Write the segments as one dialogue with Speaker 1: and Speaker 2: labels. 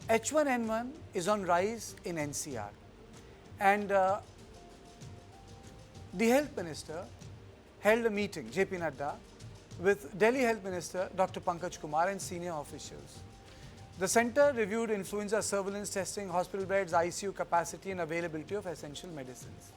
Speaker 1: H1N1 is on rise in NCR, and the Health Minister held a meeting, J.P. Nadda, with Delhi Health Minister Dr. Pankaj Kumar and senior officials. The centre reviewed influenza surveillance testing, hospital beds, ICU capacity and availability of essential medicines.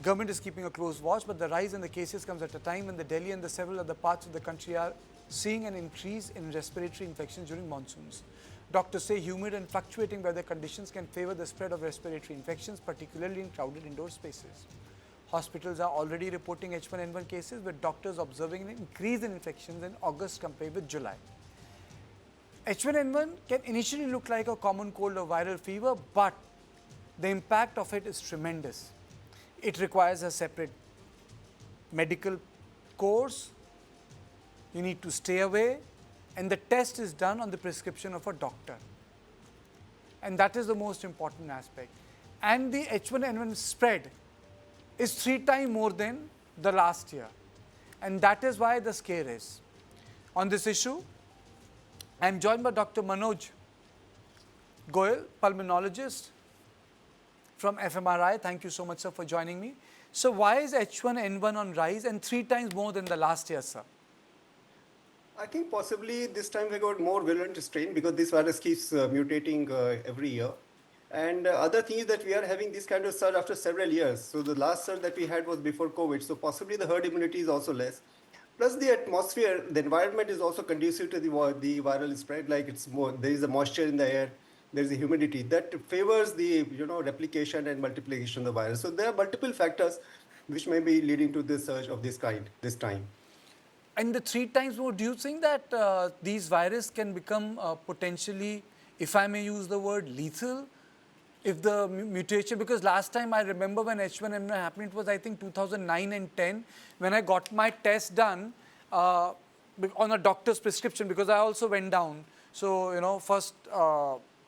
Speaker 1: Government is keeping a close watch, but the rise in the cases comes at a time when the Delhi and the several other parts of the country are seeing an increase in respiratory infections during monsoons. Doctors say humid and fluctuating weather conditions can favour the spread of respiratory infections, particularly in crowded indoor spaces. Hospitals are already reporting H1N1 cases, with doctors observing an increase in infections in August compared with July. H1N1 can initially look like a common cold or viral fever, but the impact of it is tremendous. It requires a separate medical course. You need to stay away, and the test is done on the prescription of a doctor. And that is the most important aspect. And the H1N1 spread is 3 times more than the last year. And that is why the scare is. On this issue, I am joined by Dr. Manoj Goyal, pulmonologist from FMRI. Thank you so much, sir, for joining me. So why is H1N1 on rise and 3 times more than the last year, sir?
Speaker 2: I think possibly this time we got more virulent strain because this virus keeps mutating every year. And other thing is that we are having this kind of surge after several years. So the last surge that we had was before COVID. So possibly the herd immunity is also less. Plus the atmosphere, the environment is also conducive to the viral spread. Like it's more, there is a moisture in the air, there is a humidity that favors the replication and multiplication of the virus. So there are multiple factors which may be leading to this surge of this kind this time.
Speaker 1: And the 3 times more, do you think that these viruses can become potentially, if I may use the word, lethal? If the mutation, because last time I remember when H1N1 happened, it was I think 2009 and 10, when I got my test done on a doctor's prescription, because I also went down. So, first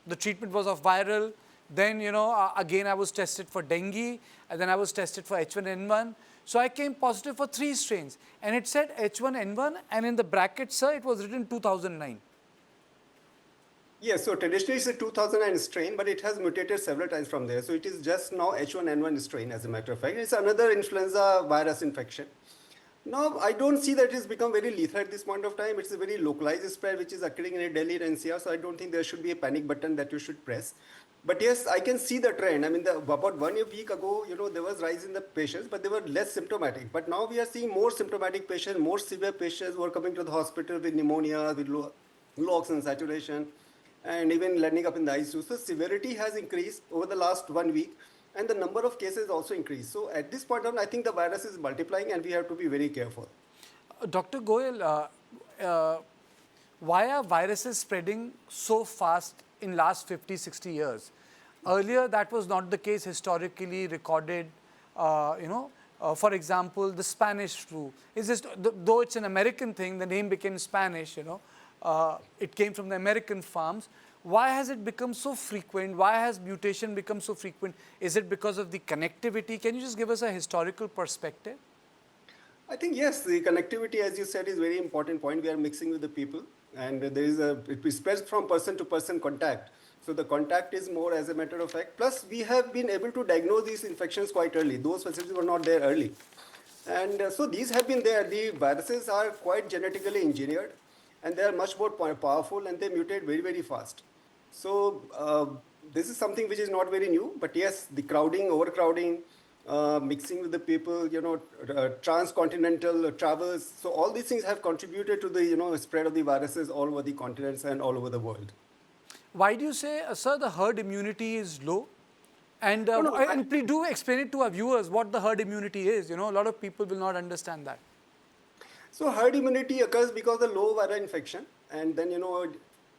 Speaker 1: the treatment was of viral, then, again I was tested for dengue, and then I was tested for H1N1. So I came positive for 3 strains, and it said H1N1, and in the bracket, sir, it was written 2009.
Speaker 2: Yes, so traditionally it's a 2009 strain, but it has mutated several times from there. So it is just now H1N1 strain, as a matter of fact. It's another influenza virus infection. Now, I don't see that it's become very lethal at this point of time. It's a very localized spread which is occurring in Delhi and NCR, so I don't think there should be a panic button that you should press. But yes, I can see the trend. I mean, about 1 week ago, there was rise in the patients, but they were less symptomatic. But now we are seeing more symptomatic patients, more severe patients who are coming to the hospital with pneumonia, with low oxygen saturation, and even landing up in the ICU. So severity has increased over the last 1 week, and the number of cases also increased. So at this point on, I think the virus is multiplying, and we have to be very careful.
Speaker 1: Dr. Goyal, why are viruses spreading so fast in last 50, 60 years? Earlier, that was not the case historically recorded. For example, the Spanish flu. It's just, though it's an American thing, the name became Spanish, it came from the American farms. Why has it become so frequent? Why has mutation become so frequent? Is it because of the connectivity? Can you just give us a historical perspective?
Speaker 2: I think yes, the connectivity, as you said, is a very important point. We are mixing with the people, and it spreads from person to person contact. So the contact is more, as a matter of fact. Plus, we have been able to diagnose these infections quite early. Those facilities were not there early. And so these have been there. The viruses are quite genetically engineered, and they are much more powerful, and they mutate very, very fast. So this is something which is not very new, but yes, the crowding, overcrowding, mixing with the people, transcontinental travels. So all these things have contributed to the spread of the viruses all over the continents and all over the world.
Speaker 1: Why do you say, sir, the herd immunity is low? And, and please do explain it to our viewers what the herd immunity is. A lot of people will not understand that.
Speaker 2: So herd immunity occurs because of the low viral infection, and then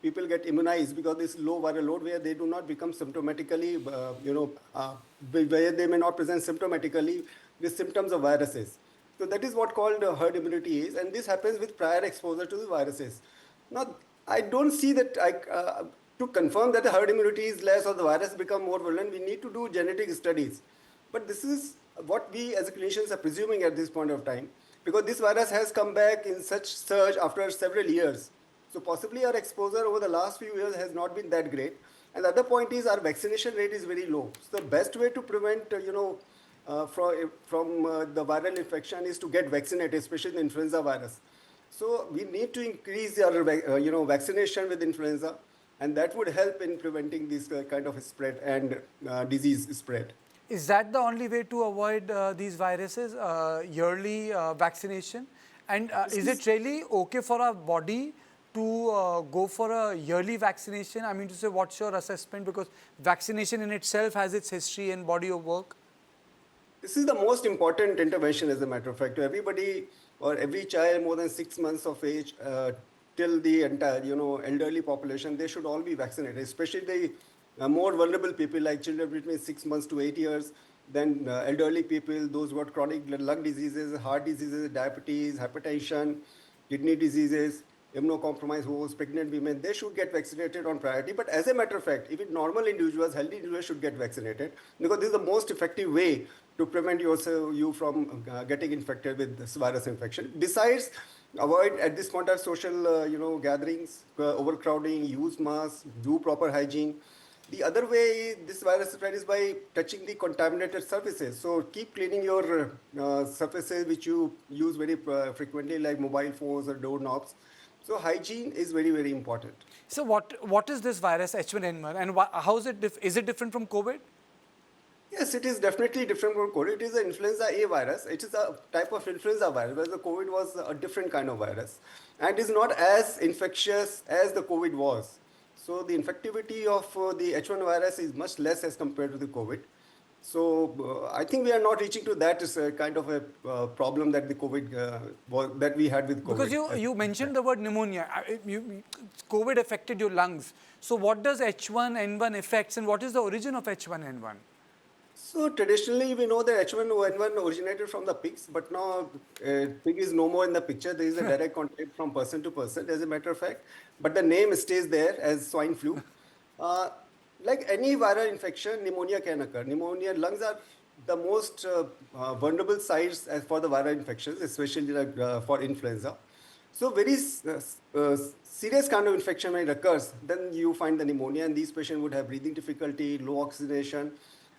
Speaker 2: people get immunized because this low viral load where they do not become symptomatically, where they may not present symptomatically with symptoms of viruses. So that is what called herd immunity is, and this happens with prior exposure to the viruses. Now, I don't see that to confirm that the herd immunity is less or the virus become more virulent, we need to do genetic studies. But this is what we as clinicians are presuming at this point of time, because this virus has come back in such surge after several years. So possibly our exposure over the last few years has not been that great. And the other point is our vaccination rate is very low. So the best way to prevent, from the viral infection is to get vaccinated, especially the influenza virus. So we need to increase our, vaccination with influenza, and that would help in preventing this kind of spread and disease spread.
Speaker 1: Is that the only way to avoid these viruses, yearly vaccination? And is it really okay for our body to go for a yearly vaccination? I mean to say, what's your assessment? Because vaccination in itself has its history and body of work.
Speaker 2: This is the most important intervention, as a matter of fact, to everybody or every child more than 6 months of age till the entire, elderly population. They should all be vaccinated, especially the more vulnerable people like children between 6 months to 8 years, then elderly people, those who got chronic lung diseases, heart diseases, diabetes, hypertension, kidney diseases, immunocompromised hosts, pregnant women, they should get vaccinated on priority. But as a matter of fact, even normal individuals, healthy individuals should get vaccinated, because this is the most effective way to prevent you from getting infected with this virus infection. Besides, avoid at this point of social gatherings, overcrowding, use masks, do proper hygiene. The other way this virus spread is by touching the contaminated surfaces. So keep cleaning your surfaces which you use very frequently, like mobile phones or doorknobs. So hygiene is very, very important.
Speaker 1: So what is this virus H1N1 and how is it is it different from COVID?
Speaker 2: Yes, it is definitely different from COVID. It is an influenza A virus. It is a type of influenza virus, whereas the COVID was a different kind of virus. And is not as infectious as the COVID was. So the infectivity of the H1 virus is much less as compared to the COVID. So I think we are not reaching to that kind of a problem that the COVID that we had with COVID.
Speaker 1: Because you mentioned the word pneumonia. COVID affected your lungs. So what does H1N1 affects and what is the origin of H1N1?
Speaker 2: So traditionally, we know that H1N1 originated from the pigs, but now pig is no more in the picture. There is a direct contact from person to person, as a matter of fact. But the name stays there as swine flu. Like any viral infection, pneumonia can occur. Pneumonia, lungs are the most vulnerable sites as for the viral infections, especially like, for influenza. So very serious kind of infection when it occurs, then you find the pneumonia, and these patients would have breathing difficulty, low oxygenation.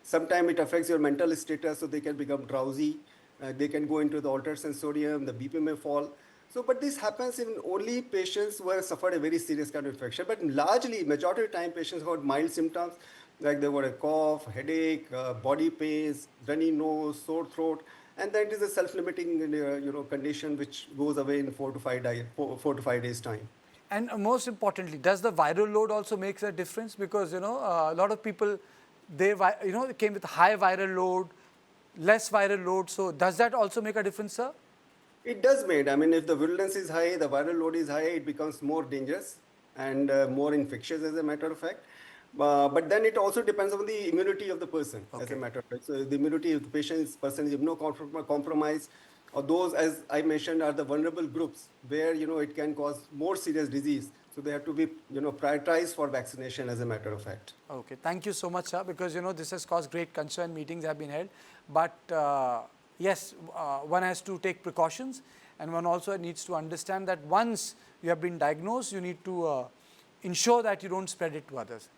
Speaker 2: Sometimes it affects your mental status, so they can become drowsy. They can go into the altered sensorium, the BP may fall. So, but this happens in only patients who have suffered a very serious kind of infection. But largely, majority of the time, patients who have mild symptoms, like they got a cough, headache, body pains, runny nose, sore throat, and that is a self-limiting condition which goes away in 4 to 5 days time.
Speaker 1: And most importantly, does the viral load also make a difference? Because a lot of people, they came with high viral load, less viral load. So does that also make a difference, sir?
Speaker 2: It does, mate. I mean, if the virulence is high, the viral load is high, it becomes more dangerous and more infectious, as a matter of fact. But then it also depends on the immunity of the person, as a matter of fact. So the immunity of the person is immunocompromised, or those, as I mentioned, are the vulnerable groups where it can cause more serious disease. So they have to be prioritized for vaccination, as a matter of fact.
Speaker 1: Okay, thank you so much, sir, because this has caused great concern. Meetings have been held, but yes, one has to take precautions, and one also needs to understand that once you have been diagnosed, you need to ensure that you don't spread it to others.